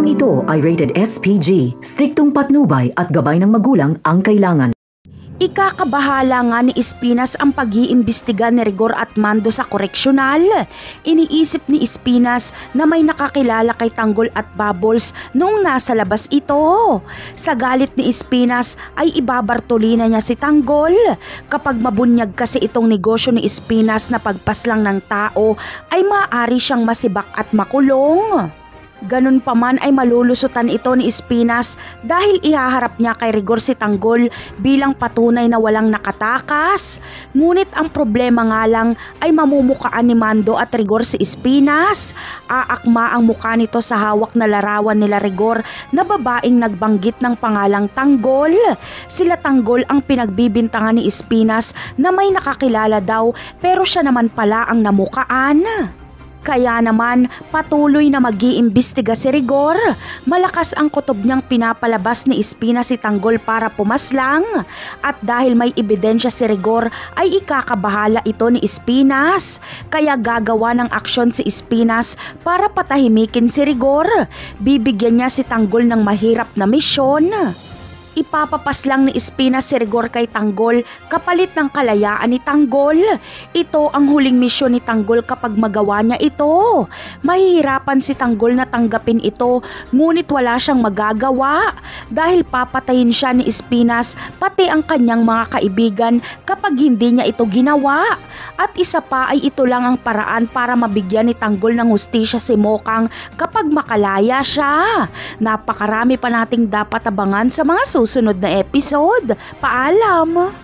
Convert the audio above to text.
Programang ito ay rated SPG, striktong patnubay at gabay ng magulang ang kailangan. Ikakabahala nga ni Espinas ang pag-iimbestiga ni Rigor at Mando sa koreksyonal. Iniisip ni Espinas na may nakakilala kay Tanggol at Bubbles noong nasa labas ito. Sa galit ni Espinas ay ibabartolina niya si Tanggol. Kapag mabunyag kasi itong negosyo ni Espinas na pagpaslang ng tao ay maaari siyang masibak at makulong. Ganun pa man ay malulusutan ito ni Espinas dahil ihaharap niya kay Rigor si Tanggol bilang patunay na walang nakatakas. Ngunit ang problema nga lang ay mamumukaan ni Mando at Rigor si Espinas. Aakma ang mukha nito sa hawak na larawan nila Rigor na babaeng nagbanggit ng pangalang Tanggol. Sila Tanggol ang pinagbibintangan ni Espinas na may nakakilala daw pero siya naman pala ang namukaan. Kaya naman patuloy na mag-iimbestiga si Rigor. Malakas ang kutob niyang pinapalabas ni Espinas si Tanggol para pumaslang. At dahil may ebidensya si Rigor ay ikakabahala ito ni Espinas. Kaya gagawa ng aksyon si Espinas para patahimikin si Rigor. Bibigyan niya si Tanggol ng mahirap na misyon. Ipapapaslang ni Espinas si Rigor kay Tanggol kapalit ng kalayaan ni Tanggol. Ito ang huling misyon ni Tanggol kapag magawa niya ito. Mahihirapan si Tanggol na tanggapin ito ngunit wala siyang magagawa dahil papatayin siya ni Espinas pati ang kanyang mga kaibigan kapag hindi niya ito ginawa. At isa pa ay ito lang ang paraan para mabigyan ni Tanggol ng hustisya si Mokang kapag makalaya siya. Napakarami pa nating dapat abangan sa mga susunod na episode. Paalam!